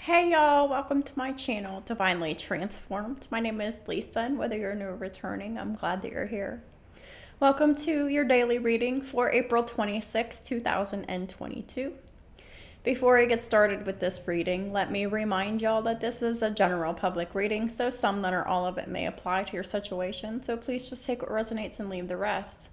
Hey y'all, welcome to my channel, Divinely Transformed. My name is Lisa, and whether you're new or returning, I'm glad that you're here. Welcome to your daily reading for April 26, 2022. Before I get started with this reading, let me remind y'all that this is a general public reading, so some that are all of it may apply to your situation, so please just take what resonates and leave the rest.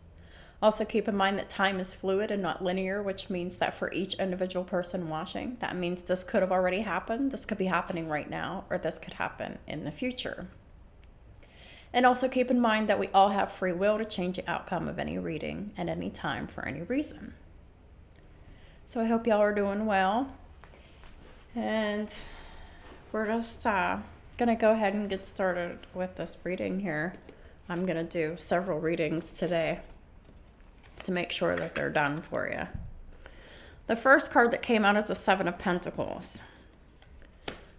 Also, keep in mind that time is fluid and not linear, which means that for each individual person watching, that means this could have already happened, this could be happening right now, or this could happen in the future. And also keep in mind that we all have free will to change the outcome of any reading at any time for any reason. So I hope y'all are doing well. And we're just going to go ahead and get started with this reading here. I'm going to do several readings today to make sure that they're done for you. The first card that came out is the Seven of Pentacles.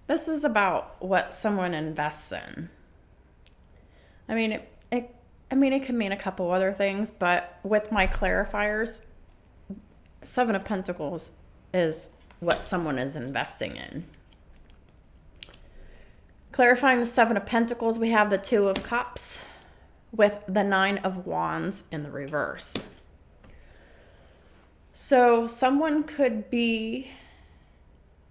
This is about what someone invests in. I mean, it could mean a couple other things, but with my clarifiers, Seven of Pentacles is what someone is investing in. Clarifying the Seven of Pentacles, we have the Two of Cups with the Nine of Wands in the reverse. So someone could be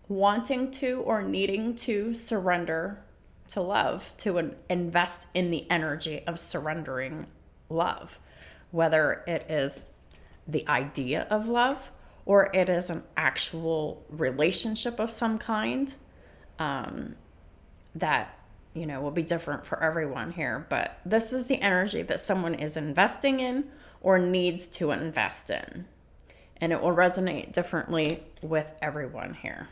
wanting to or needing to surrender to love, to invest in the energy of surrendering love, whether it is the idea of love or it is an actual relationship of some kind that, will be different for everyone here. But this is the energy that someone is investing in or needs to invest in. And it will resonate differently with everyone here.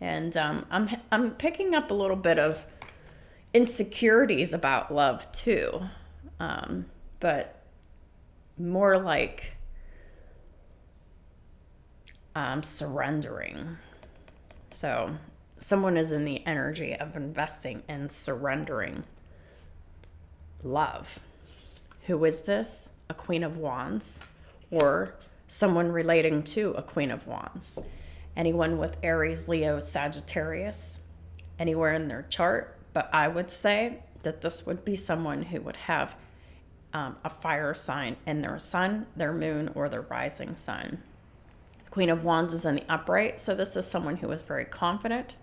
And I'm picking up a little bit of insecurities about love too, but more like surrendering. So someone is in the energy of investing in surrendering love. Who is this? A Queen of Wands. Or someone relating to a Queen of Wands. Anyone with Aries, Leo, Sagittarius, anywhere in their chart. But I would say that this would be someone who would have a fire sign in their sun, their moon, or their rising sun. Queen of Wands is in the upright, so this is someone who is very confident,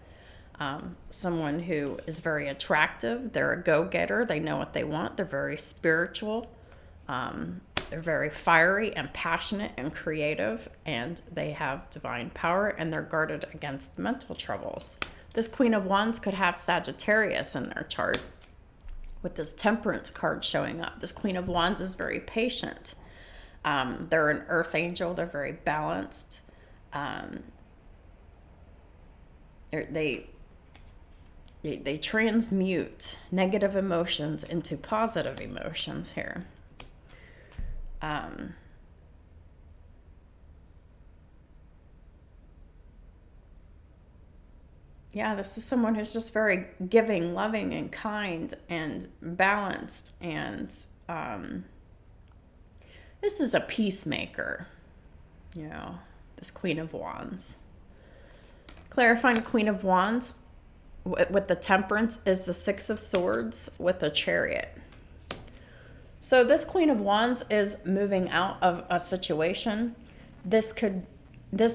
someone who is very attractive. They're a go-getter. They know what they want. They're very spiritual. They're very fiery and passionate and creative, and they have divine power, and they're guarded against mental troubles. This Queen of Wands could have Sagittarius in their chart with this Temperance card showing up. This Queen of Wands is very patient. They're an earth angel. They're very balanced. They transmute negative emotions into positive emotions here. This is someone who's just very giving, loving, and kind, and balanced, and this is a peacemaker, this Queen of Wands. Clarifying Queen of Wands with the Temperance is the Six of Swords with the Chariot. So this Queen of Wands is moving out of a situation. This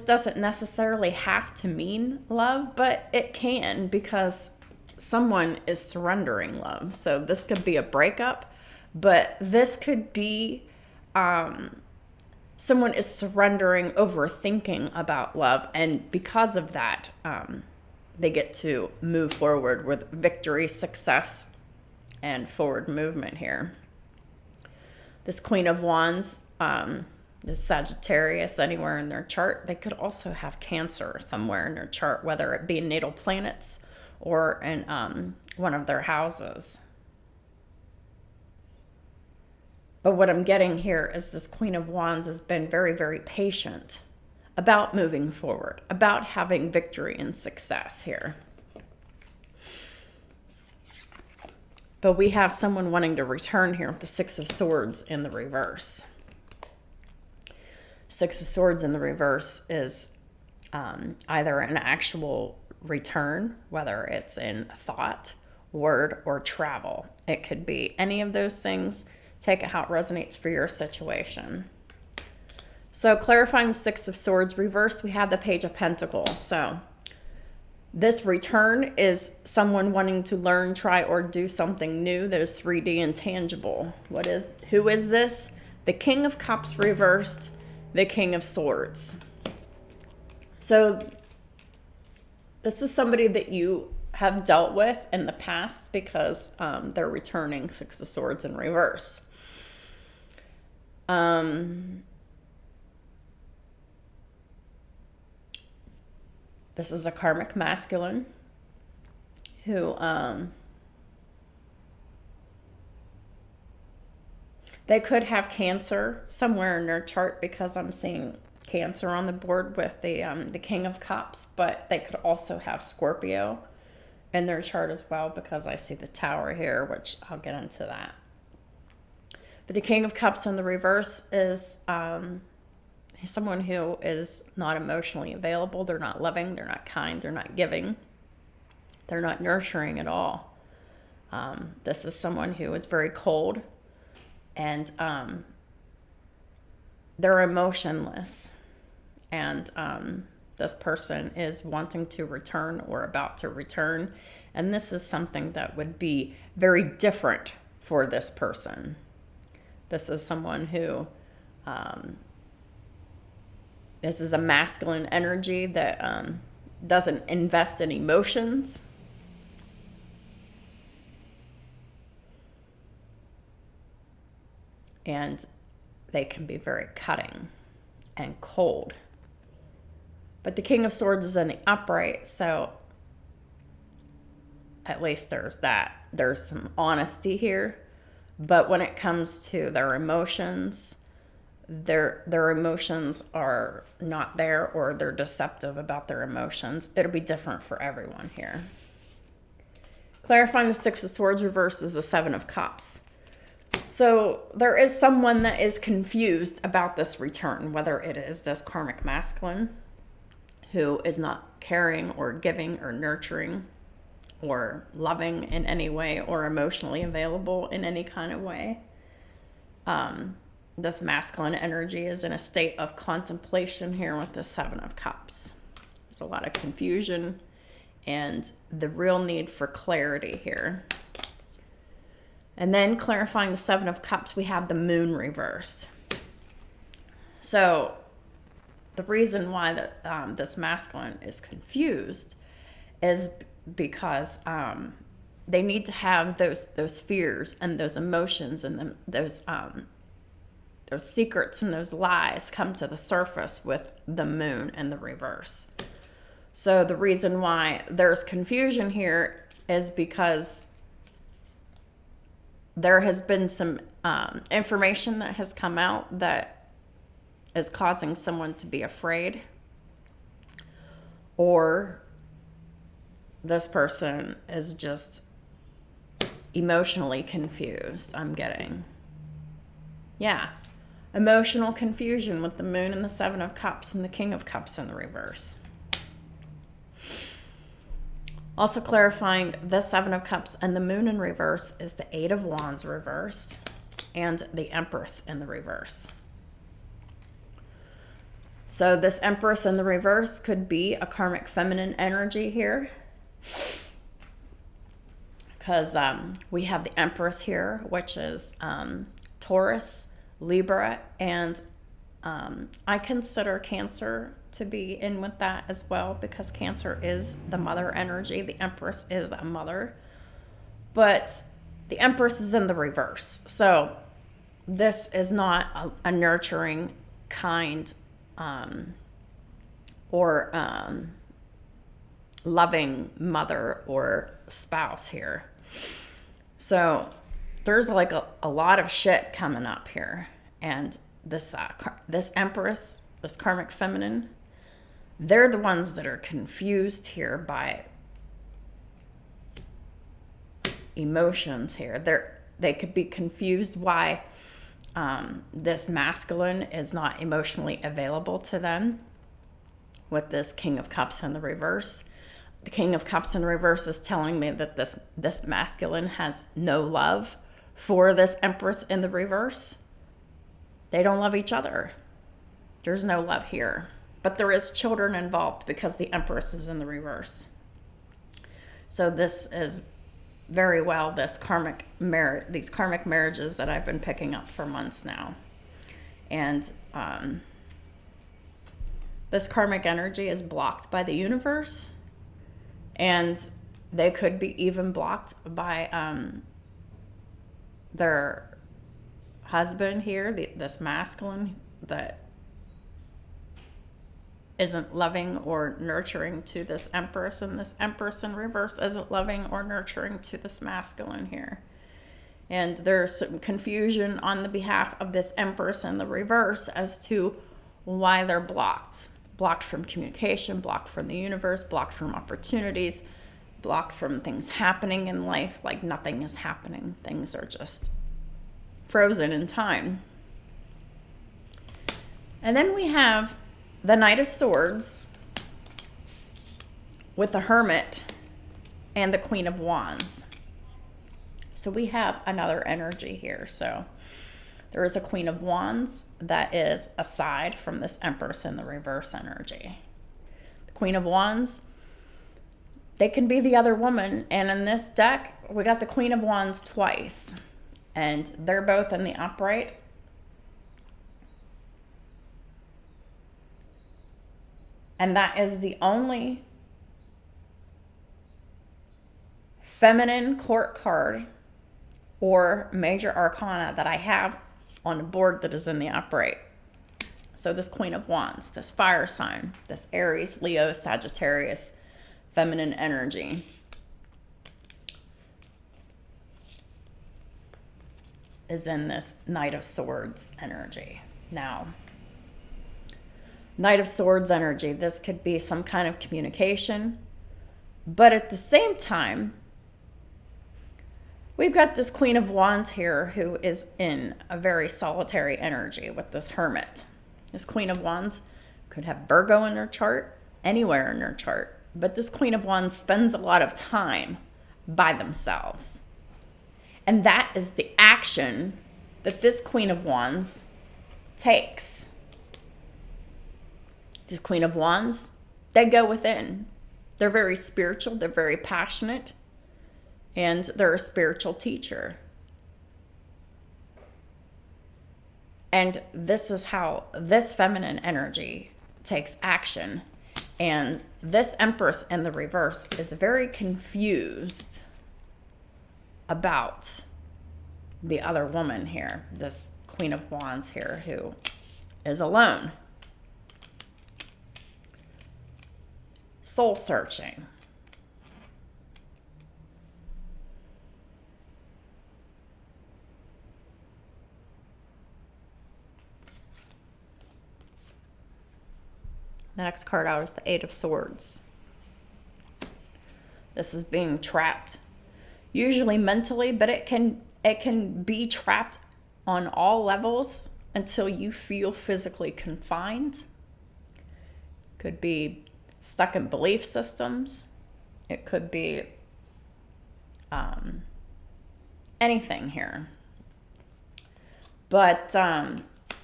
doesn't necessarily have to mean love, but it can, because someone is surrendering love. So this could be a breakup, but this could be someone is surrendering, overthinking about love, and because of that, they get to move forward with victory, success, and forward movement here. This Queen of Wands, this Sagittarius anywhere in their chart. They could also have Cancer somewhere in their chart, whether it be natal planets or in one of their houses. But what I'm getting here is this Queen of Wands has been very, very patient about moving forward, about having victory and success here. But we have someone wanting to return here with the Six of Swords in the reverse. Six of Swords in the reverse is either an actual return, whether it's in thought, word, or travel. It could be any of those things. Take it how it resonates for your situation. So clarifying the Six of Swords reversed, we have the Page of Pentacles. So this return is someone wanting to learn, try, or do something new that is 3D and tangible. Who is this? The King of Cups reversed, the King of Swords. So this is somebody that you have dealt with in the past because they're returning Six of Swords in reverse. This is a karmic masculine who they could have Cancer somewhere in their chart, because I'm seeing Cancer on the board with the King of Cups, but they could also have Scorpio in their chart as well, because I see the Tower here, which I'll get into that. But the King of Cups in the reverse is someone who is not emotionally available. They're not loving, they're not kind, they're not giving, they're not nurturing at all. This is someone who is very cold, and they're emotionless. And this person is wanting to return or about to return. And this is something that would be very different for this person. This is someone who, this is a masculine energy that doesn't invest in emotions. And they can be very cutting and cold. But the King of Swords is in the upright, so at least there's that. There's some honesty here. But when it comes to their emotions, their emotions are not there, or they're deceptive about their emotions. It'll be different for everyone here. Clarifying the Six of Swords reverse is the Seven of Cups. So there is someone that is confused about this return, whether it is this karmic masculine who is not caring or giving or nurturing or loving in any way, or emotionally available in any kind of way. This masculine energy is in a state of contemplation here with the Seven of Cups. There's a lot of confusion and the real need for clarity here. And then clarifying the Seven of Cups, we have the Moon reversed. So the reason why this masculine is confused is because they need to have those fears and those emotions and those secrets and those lies come to the surface with the Moon and the reverse. So the reason why there's confusion here is because there has been some information that has come out that is causing someone to be afraid, or this person is just emotionally confused. I'm getting, emotional confusion with the Moon and the Seven of Cups and the King of Cups in the reverse. Also clarifying the Seven of Cups and the Moon in reverse is the Eight of Wands reversed and the Empress in the reverse. So this Empress in the reverse could be a karmic feminine energy here, because we have the Empress here, which is Taurus, Libra, and I consider Cancer to be in with that as well, because Cancer is the mother energy. The Empress is a mother, but the Empress is in the reverse. So this is not a nurturing, kind, or loving mother or spouse here. So there's like a lot of shit coming up here. And this Empress, this karmic feminine, they're the ones that are confused here by emotions here. They could be confused why this masculine is not emotionally available to them. with this King of Cups in the reverse. The King of Cups in reverse is telling me that this masculine has no love for this Empress in the reverse. They don't love each other. There's no love here. But there is children involved because the Empress is in the reverse. So this is very well these karmic marriages that I've been picking up for months now. And this karmic energy is blocked by the universe. And they could be even blocked by their husband here, this masculine that isn't loving or nurturing to this Empress, and this Empress in reverse isn't loving or nurturing to this masculine here. And there's some confusion on the behalf of this Empress in the reverse as to why they're blocked. Blocked from communication, blocked from the universe, blocked from opportunities, blocked from things happening in life, like nothing is happening. Things are just frozen in time. And then we have the Knight of Swords with the Hermit and the Queen of Wands. So we have another energy here. So there is a Queen of Wands that is aside from this Empress in the reverse energy. The Queen of Wands, they can be the other woman. And in this deck, we got the Queen of Wands twice. And they're both in the upright. And that is the only feminine court card or major arcana that I have on a board that is in the upright. So this Queen of Wands, this fire sign, this Aries, Leo, Sagittarius, feminine energy. Is in this Knight of Swords energy. Now, Knight of Swords energy, this could be some kind of communication, but at the same time, we've got this Queen of Wands here who is in a very solitary energy with this Hermit. This Queen of Wands could have Virgo in her chart, anywhere in her chart, but this Queen of Wands spends a lot of time by themselves. And that is the action that this Queen of Wands takes. This Queen of Wands, they go within. They're very spiritual, they're very passionate, and they're a spiritual teacher. And this is how this feminine energy takes action. And this Empress in the reverse is very confused about the other woman here, this Queen of Wands here, who is alone. Soul searching. The next card out is the Eight of Swords. This is being trapped, usually mentally, but it can be trapped on all levels until you feel physically confined. Could be stuck in belief systems. It could be anything here. But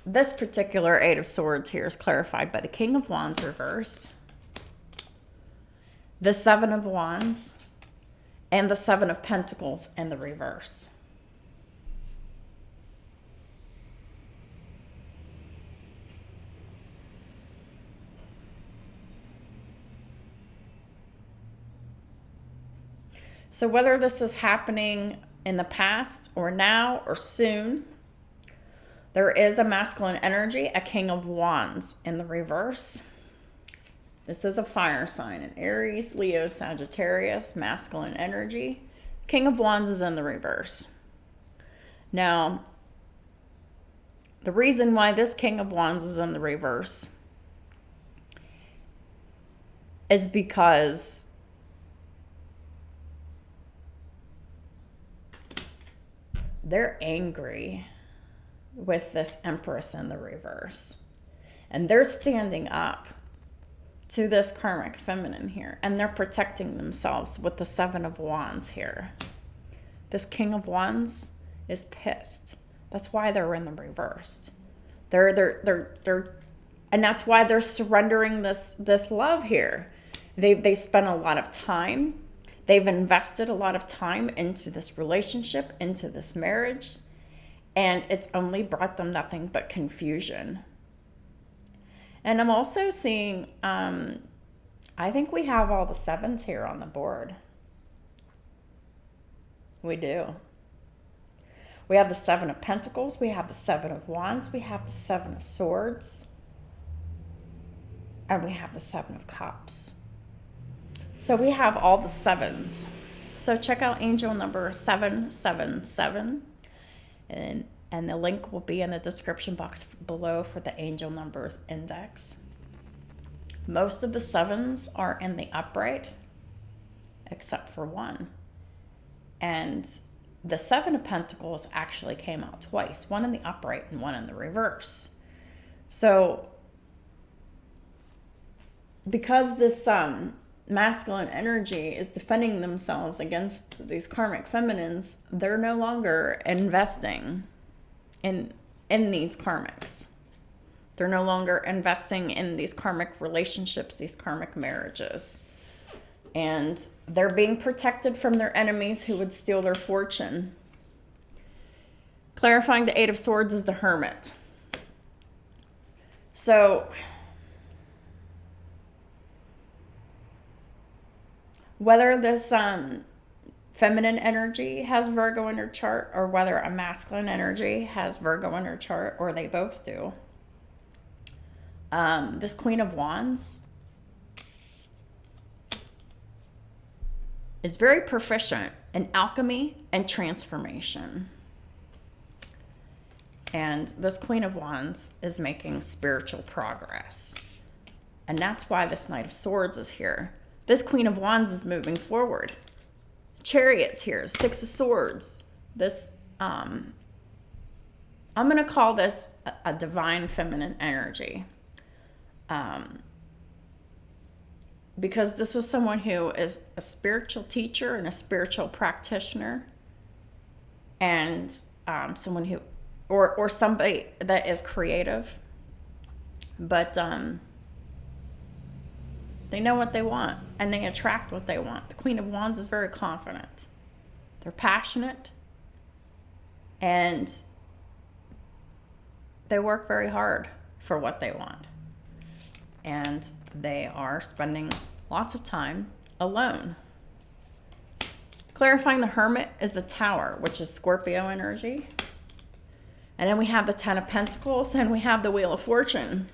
this particular Eight of Swords here is clarified by the King of Wands reverse, the Seven of Wands, and the Seven of Pentacles in the reverse. So whether this is happening in the past or now or soon, there is a masculine energy, a King of Wands in the reverse. This is a fire sign, an Aries, Leo, Sagittarius, masculine energy. King of Wands is in the reverse. Now, the reason why this King of Wands is in the reverse is because they're angry with this Empress in the reverse. And they're standing up to this karmic feminine here. And they're protecting themselves with the Seven of Wands here. This King of Wands is pissed. That's why they're in the reversed. And that's why they're surrendering this love here. They spent a lot of time. They've invested a lot of time into this relationship, into this marriage, and it's only brought them nothing but confusion. And I'm also seeing, I think we have all the sevens here on the board. We do. We have the Seven of Pentacles. We have the Seven of Wands. We have the Seven of Swords. And we have the Seven of Cups. So we have all the sevens. So check out angel number 777. And the link will be in the description box below for the angel numbers index. Most of the sevens are in the upright, except for one. And the Seven of Pentacles actually came out twice, one in the upright and one in the reverse. So because this masculine energy is defending themselves against these karmic feminines, they're no longer investing in these karmics. They're no longer investing in these karmic relationships, these karmic marriages. And they're being protected from their enemies who would steal their fortune. Clarifying the Eight of Swords is the Hermit. So whether this feminine energy has Virgo in her chart or whether a masculine energy has Virgo in her chart, or they both do, this Queen of Wands is very proficient in alchemy and transformation. And this Queen of Wands is making spiritual progress. And that's why this Knight of Swords is here. This Queen of Wands is moving forward. Chariot's here, Six of Swords. This, I'm going to call this a divine feminine energy. Because this is someone who is a spiritual teacher and a spiritual practitioner, and someone who, or somebody that is creative, but they know what they want and they attract what they want. The Queen of Wands is very confident. They're passionate and they work very hard for what they want. And they are spending lots of time alone. Clarifying the Hermit is the Tower, which is Scorpio energy. And then we have the Ten of Pentacles and we have the Wheel of Fortune.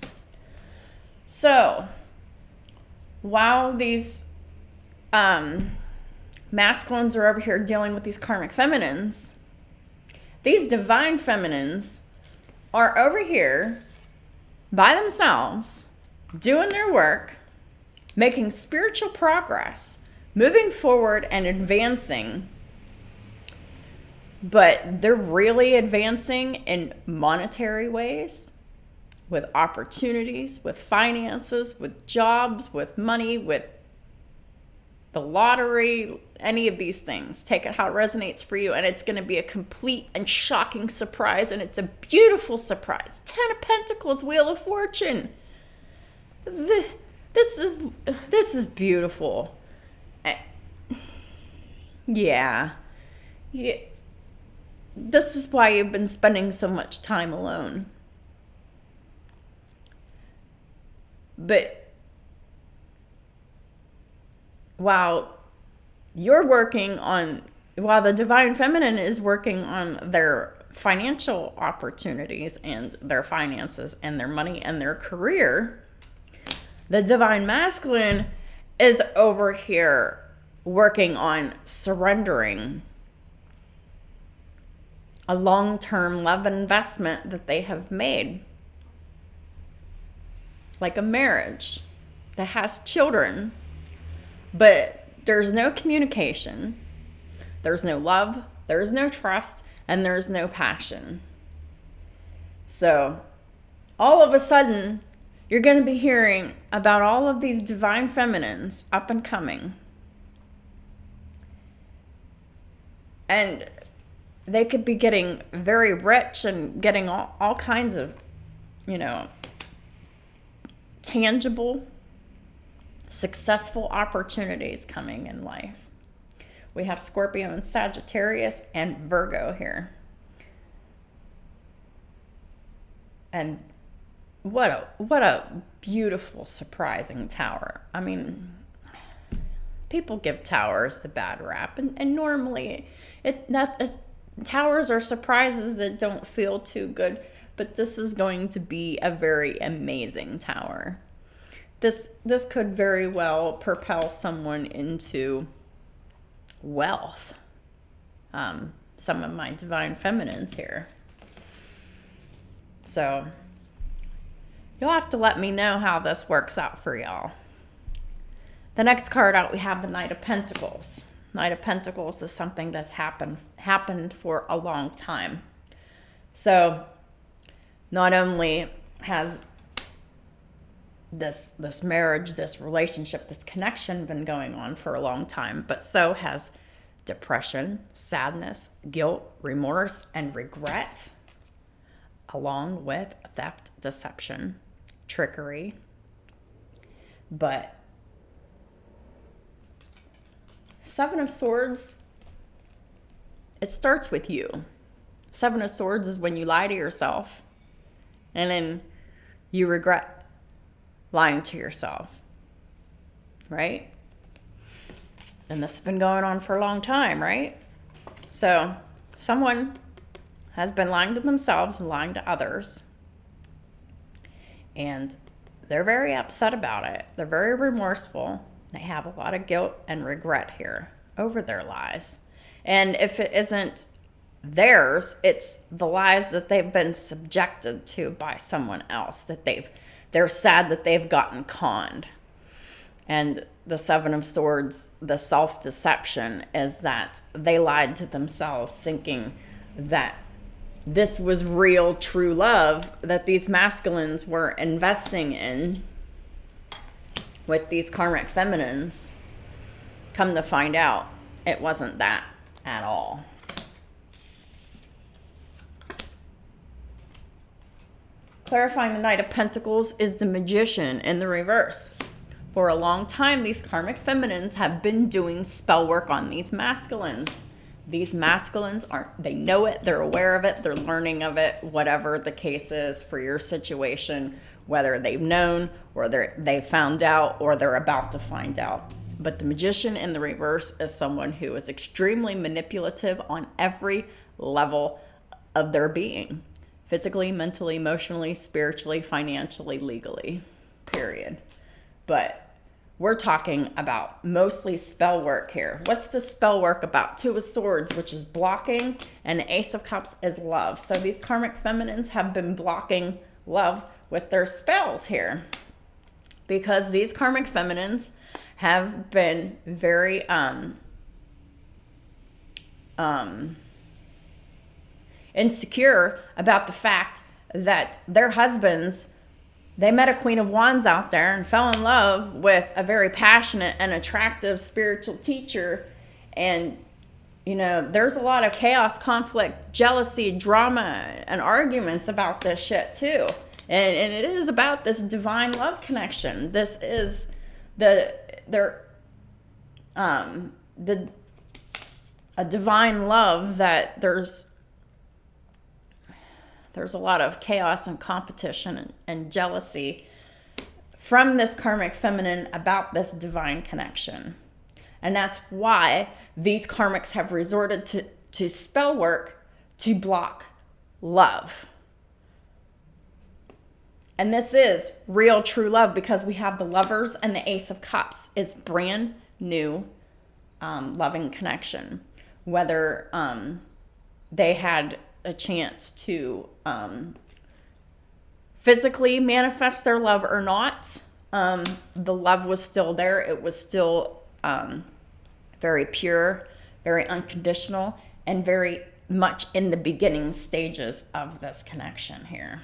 So, while these masculines are over here dealing with these karmic feminines, these divine feminines are over here by themselves, doing their work, making spiritual progress, moving forward and advancing. But they're really advancing in monetary ways, with opportunities, with finances, with jobs, with money, with the lottery, any of these things. Take it how it resonates for you, and it's going to be a complete and shocking surprise, and it's a beautiful surprise. Ten of Pentacles, Wheel of Fortune. This is beautiful. Yeah. This is why you've been spending so much time alone. But while the divine feminine is working on their financial opportunities and their finances and their money and their career, the divine masculine is over here working on surrendering a long-term love investment that they have made, like a marriage that has children, but there's no communication, there's no love, there's no trust, and there's no passion. So all of a sudden, You're going to be hearing about all of these divine feminines up and coming. And they could be getting very rich and getting all kinds of, tangible, successful opportunities coming in life. We have Scorpio and Sagittarius and Virgo here. And what a beautiful, surprising tower. I mean, people give towers the bad rap, and normally towers are surprises that don't feel too good, but this is going to be a very amazing tower. This could very well propel someone into wealth. Some of my divine feminines here. So you'll have to let me know how this works out for y'all. The next card out, we have the Knight of Pentacles. Knight of Pentacles is something that's happened for a long time. So not only has this marriage, this relationship, this connection been going on for a long time, but so has depression, sadness, guilt, remorse, and regret, along with theft, deception, trickery. But Seven of Swords, it starts with you. Seven of Swords is when you lie to yourself and then you regret lying to yourself, right? And this has been going on for a long time, right? So someone has been lying to themselves and lying to others, and they're very upset about it. They're very remorseful. They have a lot of guilt and regret here over their lies. And if it isn't theirs, it's the lies that they've been subjected to by someone else, that they're sad that they've gotten conned. And the Seven of Swords, the self-deception, is that they lied to themselves thinking that this was real, true love that these masculines were investing in with these karmic feminines. Come to find out, it wasn't that at all. Clarifying the Knight of Pentacles is the Magician in the reverse. For a long time, these karmic feminines have been doing spell work on these masculines. These masculines they know it, they're aware of it, they're learning of it, whatever the case is for your situation, whether they've known or they found out or they're about to find out. But the Magician in the reverse is someone who is extremely manipulative on every level of their being. Physically, mentally, emotionally, spiritually, financially, legally, period. But we're talking about mostly spell work here. What's the spell work about? Two of Swords, which is blocking, and the Ace of Cups is love. So these karmic feminines have been blocking love with their spells here, because these karmic feminines have been very insecure about the fact that their husbands, they met a Queen of Wands out there and fell in love with a very passionate and attractive spiritual teacher. And, there's a lot of chaos, conflict, jealousy, drama, and arguments about this shit too. And it is about this divine love connection. This is a divine love that there's a lot of chaos and competition and jealousy from this karmic feminine about this divine connection. And that's why these karmics have resorted to spell work to block love. And this is real, true love, because we have the Lovers and the Ace of Cups. It's brand new loving connection. Whether they had a chance to physically manifest their love or not, the love was still there. It was still very pure, very unconditional, and very much in the beginning stages of this connection here.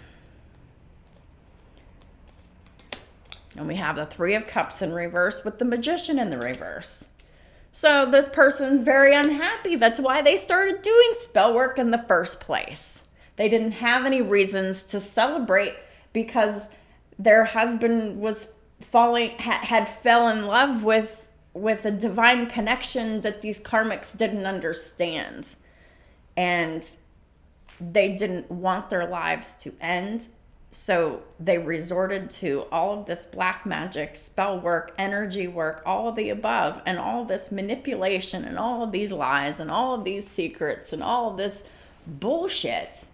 And we have the Three of Cups in reverse with the Magician in the reverse. So this person's very unhappy. That's why they started doing spell work in the first place. They didn't have any reasons to celebrate because their husband was had fell in love with a divine connection that these karmics didn't understand. And they didn't want their lives to end. So they resorted to all of this black magic, spell work, energy work, all of the above, and all of this manipulation and all of these lies and all of these secrets and all of this bullshit,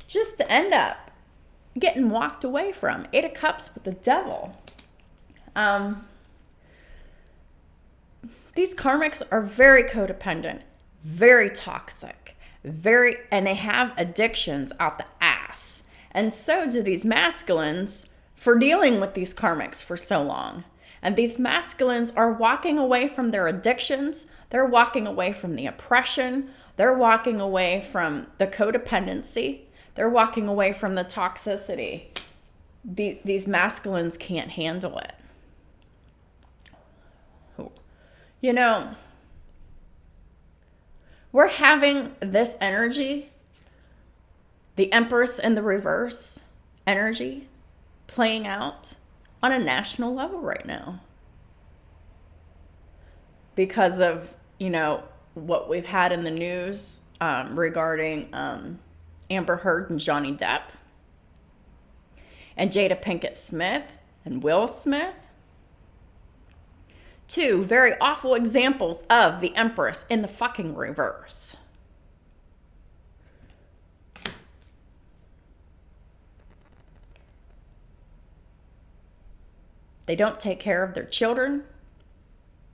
just to end up getting walked away from. Eight of Cups with the Devil. These karmics are very codependent, very toxic. And they have addictions out the ass. And so do these masculines for dealing with these karmics for so long. And these masculines are walking away from their addictions. They're walking away from the oppression. They're walking away from the codependency. They're walking away from the toxicity. These masculines can't handle it. You know, we're having this energy, the Empress in the reverse energy, playing out on a national level right now. Because of, you know, what we've had in the news regarding Amber Heard and Johnny Depp, and Jada Pinkett Smith and Will Smith. Two very awful examples of the Empress in the fucking reverse. They don't take care of their children.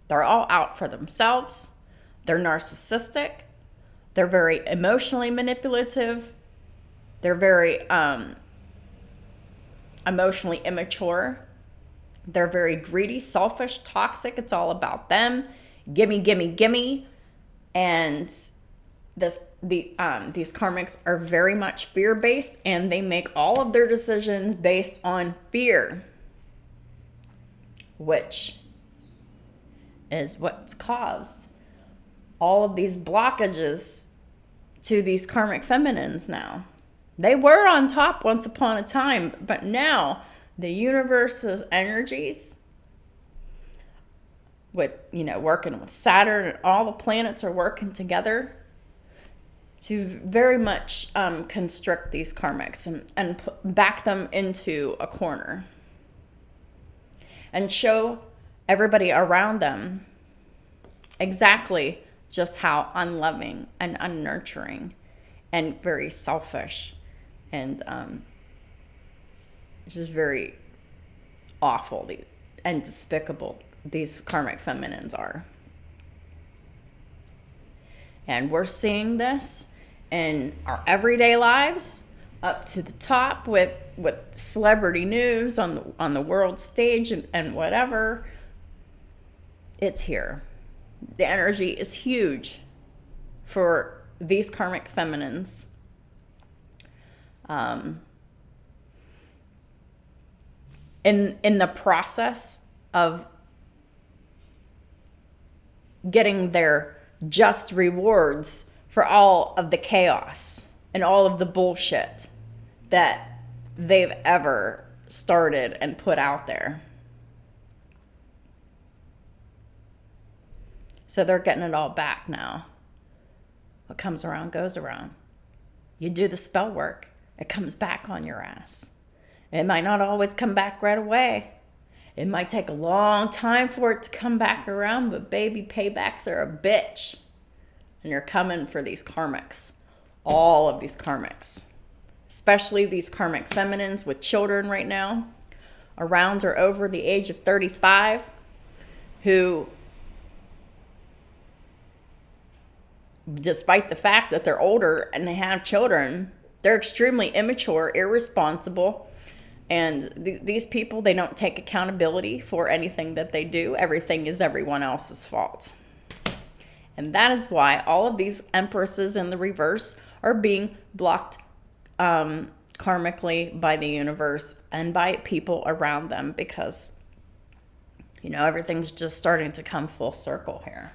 They're all out for themselves. They're narcissistic. They're very emotionally manipulative. They're very emotionally immature. They're very greedy, selfish, toxic. It's all about them. Gimme, gimme, gimme. And these karmics are very much fear-based, and they make all of their decisions based on fear, which is what's caused all of these blockages to these karmic feminines now. They were on top once upon a time, but now the universe's energies, with, you know, working with Saturn, and all the planets are working together to very much constrict these karmics and back them into a corner and show everybody around them exactly just how unloving and unnurturing and very selfish and it's just very awful and despicable these karmic feminines are. And we're seeing this in our everyday lives, up to the top with celebrity news on the world stage and whatever. It's here. The energy is huge for these karmic feminines. In the process of getting their just rewards for all of the chaos and all of the bullshit that they've ever started and put out there. So they're getting it all back now. What comes around goes around. You do the spell work, it comes back on your ass. It might not always come back right away. It might take a long time for it to come back around, but baby, paybacks are a bitch. And you're coming for these karmics. All of these karmics. Especially these karmic feminines with children right now, around or over the age of 35, who, despite the fact that they're older and they have children, they're extremely immature, irresponsible. And these people, they don't take accountability for anything that they do. Everything is everyone else's fault. And that is why all of these empresses in the reverse are being blocked karmically by the universe and by people around them, because, you know, everything's just starting to come full circle here.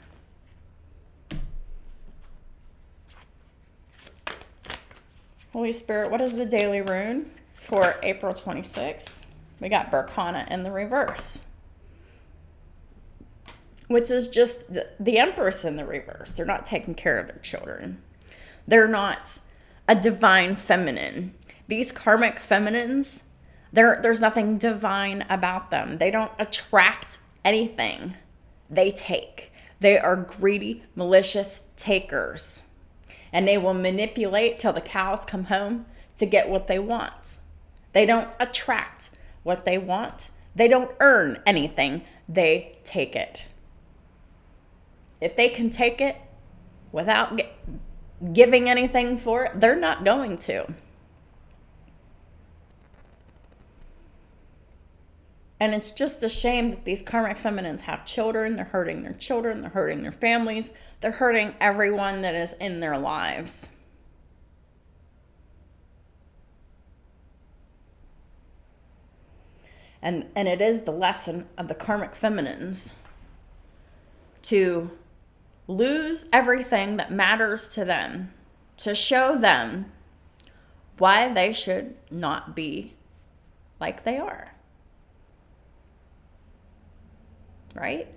Holy Spirit, what is the daily rune for April 26th? We got Berkana in the reverse, which is just the Empress in the reverse. They're not taking care of their children. They're not a divine feminine. These karmic feminines, there's nothing divine about them. They don't attract anything. They take. They are greedy, malicious takers. And they will manipulate till the cows come home to get what they want. They don't attract what they want. They don't earn anything. They take it. If they can take it without giving anything for it, they're not going to. And it's just a shame that these karmic feminines have children. They're hurting their children. They're hurting their families. They're hurting everyone that is in their lives. And it is the lesson of the karmic feminines to lose everything that matters to them, to show them why they should not be like they are. Right?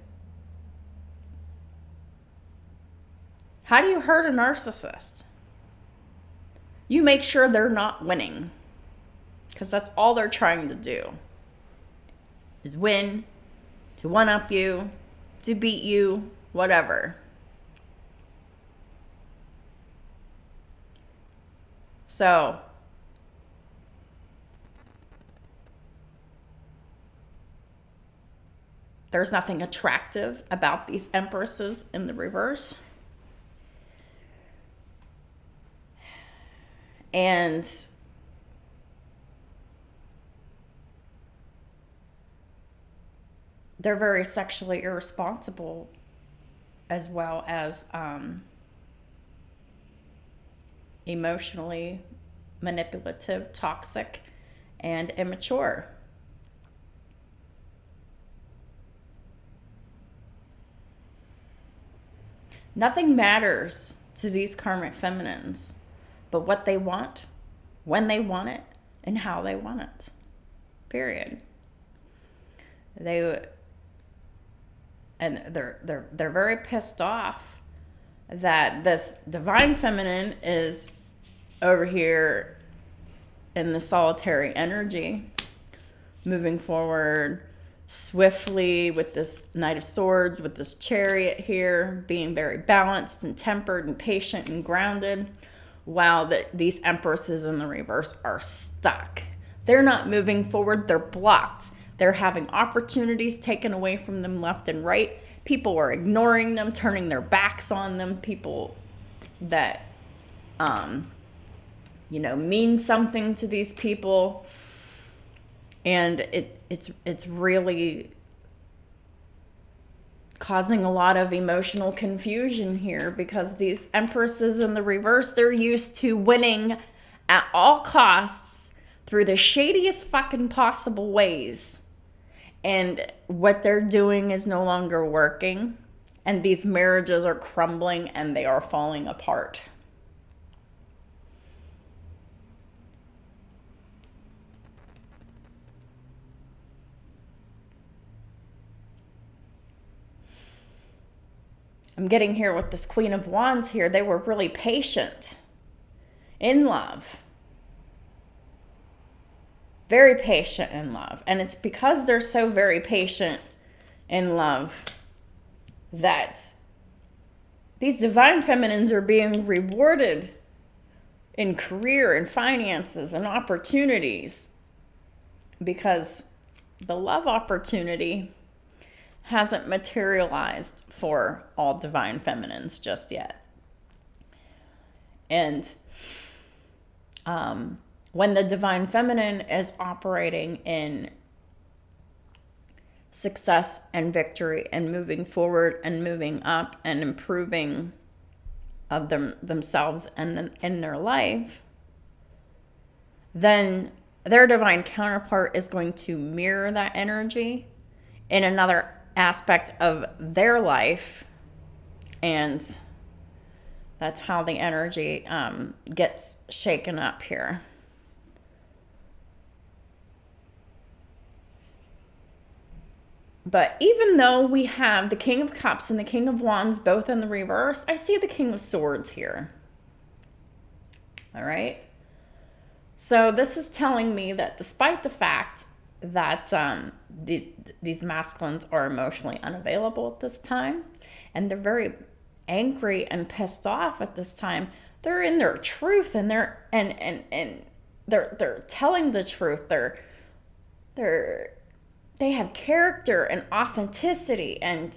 How do you hurt a narcissist? You make sure they're not winning, because that's all they're trying to do, is win, to one-up you, to beat you, whatever. So, there's nothing attractive about these empresses in the reverse. And they're very sexually irresponsible, as well as emotionally manipulative, toxic, and immature. Nothing matters to these karmic feminines but what they want, when they want it, and how they want it. Period. They're very pissed off that this divine feminine is over here in the solitary energy, moving forward swiftly with this Knight of Swords, with this Chariot here, being very balanced and tempered and patient and grounded, while these Empresses in the reverse are stuck. They're not moving forward. They're blocked. They're having opportunities taken away from them left and right. People are ignoring them, turning their backs on them. People that, mean something to these people. And it's really causing a lot of emotional confusion here, because these Empresses in the reverse, they're used to winning at all costs through the shadiest fucking possible ways. And what they're doing is no longer working. And these marriages are crumbling and they are falling apart. I'm getting here with this Queen of Wands here. They were really patient in love. Very patient in love. And it's because they're so very patient in love that these divine feminines are being rewarded in career and finances and opportunities, because the love opportunity hasn't materialized for all divine feminines just yet. And when the divine feminine is operating in success and victory and moving forward and moving up and improving of themselves and in their life, then their divine counterpart is going to mirror that energy in another aspect of their life. And that's how the energy gets shaken up here. But even though we have the King of Cups and the King of Wands both in the reverse, I see the King of Swords here. All right. So this is telling me that despite the fact that these masculines are emotionally unavailable at this time, and they're very angry and pissed off at this time, they're in their truth, and they're telling the truth. They have character and authenticity, and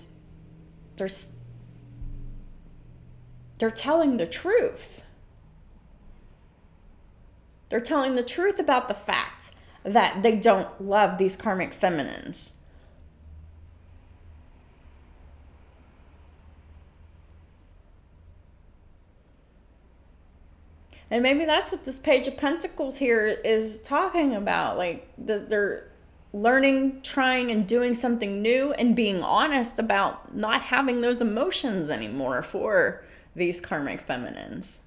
they're telling the truth. They're telling the truth about the fact that they don't love these karmic feminines. And maybe that's what this Page of Pentacles here is talking about. Like, they're learning, trying, and doing something new, and being honest about not having those emotions anymore for these karmic feminines.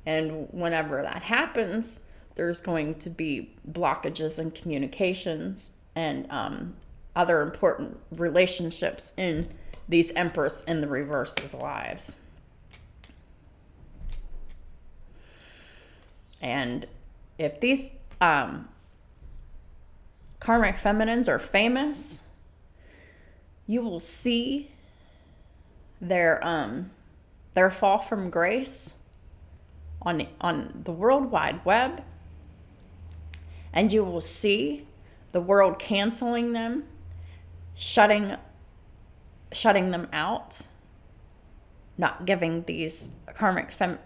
And whenever that happens, there's going to be blockages in communications and other important relationships in these Empress in the reverse's lives. And if these karmic feminines are famous, you will see their fall from grace on the World Wide Web, and you will see the world canceling them, shutting them out, not giving these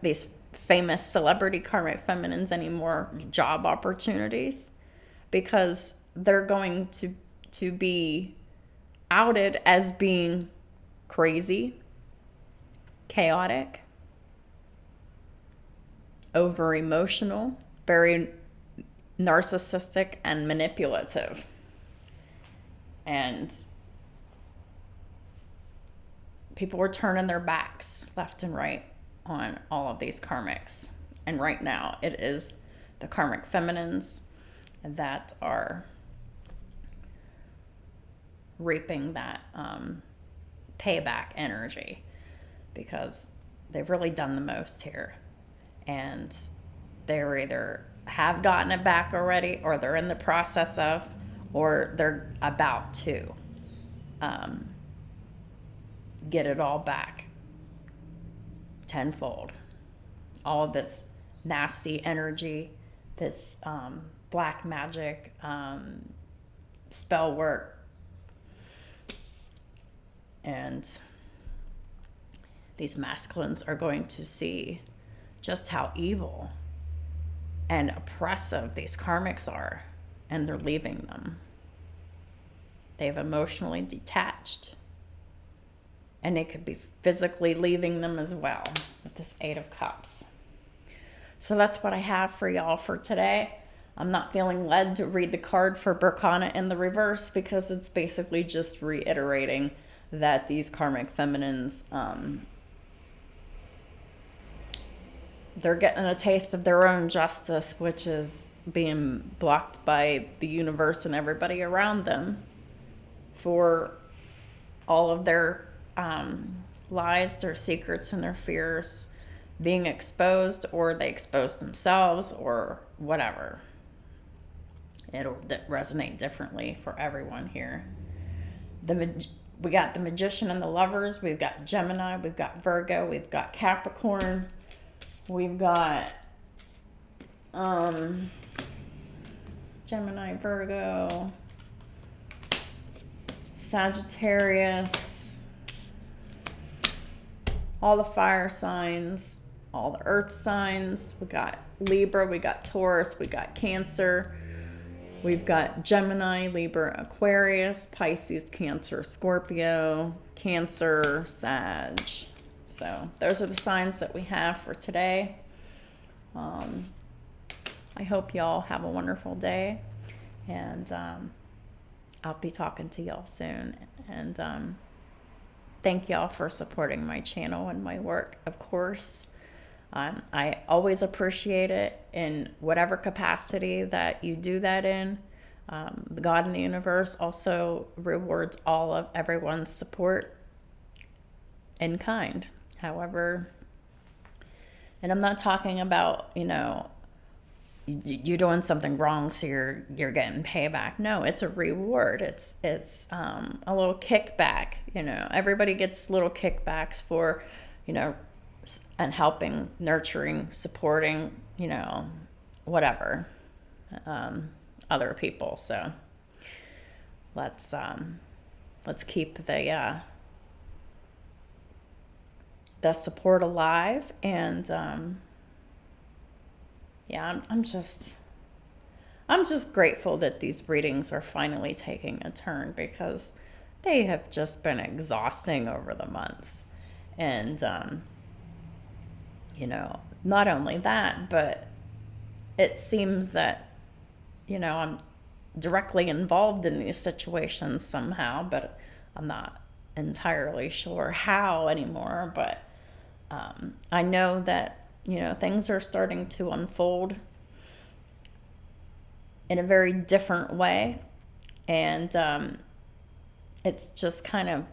these famous celebrity karmic feminines any more job opportunities, because they're going to be outed as being crazy, chaotic, over emotional, very narcissistic, and manipulative. And people were turning their backs left and right on all of these karmics. And right now it is the karmic feminines that are reaping that payback energy, because they've really done the most here, and they're either have gotten it back already, or they're in the process of, or they're about to get it all back tenfold. All of this nasty energy, this black magic, spell work, and these masculines are going to see just how evil and oppressive these karmics are, and they're leaving them. They've emotionally detached, and they could be physically leaving them as well with this Eight of Cups. So that's what I have for y'all for today. I'm not feeling led to read the card for Berkana in the reverse, because it's basically just reiterating that these karmic feminines, they're getting a taste of their own justice, which is being blocked by the universe and everybody around them for all of their lies, their secrets, and their fears being exposed, or they expose themselves, or whatever. It'll resonate differently for everyone here. We got the Magician and the Lovers. We've got Gemini. We've got Virgo. We've got Capricorn. We've got Gemini, Virgo, Sagittarius, all the fire signs, all the earth signs. We got Libra, we got Taurus, we got Cancer. We've got Gemini, Libra, Aquarius, Pisces, Cancer, Scorpio, Cancer, Sag. So those are the signs that we have for today. I hope y'all have a wonderful day, and I'll be talking to y'all soon. And thank y'all for supporting my channel and my work, of course. I always appreciate it in whatever capacity that you do that in. God in the universe also rewards all of everyone's support in kind. However, and I'm not talking about, you're doing something wrong, so you're getting payback. No, it's a reward. It's a little kickback. Everybody gets little kickbacks for, and helping, nurturing, supporting, whatever, other people. So let's keep the support alive. And I'm just grateful that these readings are finally taking a turn, because they have just been exhausting over the months. And not only that, but it seems that I'm directly involved in these situations somehow, but I'm not entirely sure how anymore. But I know that things are starting to unfold in a very different way, and it's just kind of,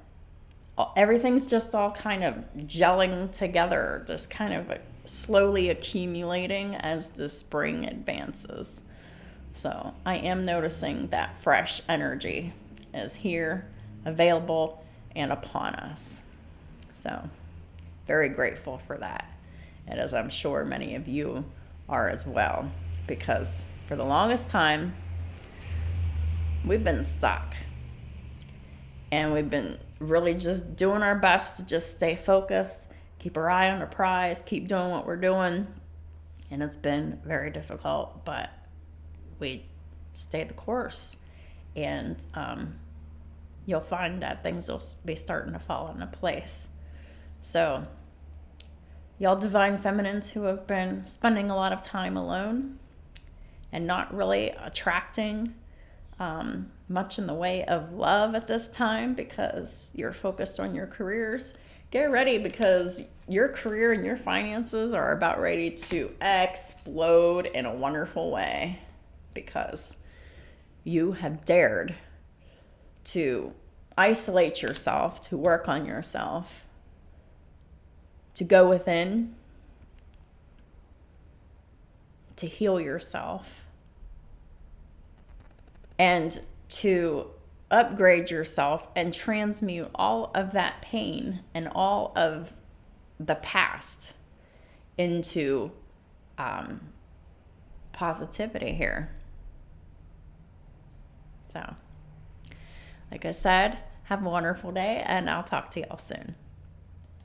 everything's just all kind of gelling together, just kind of slowly accumulating as the spring advances. So I am noticing that fresh energy is here, available, and upon us. So very grateful for that. And as I'm sure many of you are as well, because for the longest time, we've been stuck. And we've been really just doing our best to just stay focused, keep our eye on the prize, keep doing what we're doing. And it's been very difficult, but we stayed the course. And you'll find that things will be starting to fall into place. So y'all divine feminines who have been spending a lot of time alone and not really attracting much in the way of love at this time, because you're focused on your careers, get ready, because your career and your finances are about ready to explode in a wonderful way, because you have dared to isolate yourself, to work on yourself, to go within, to heal yourself, and to upgrade yourself and transmute all of that pain and all of the past into positivity here. So, like I said, have a wonderful day, and I'll talk to y'all soon.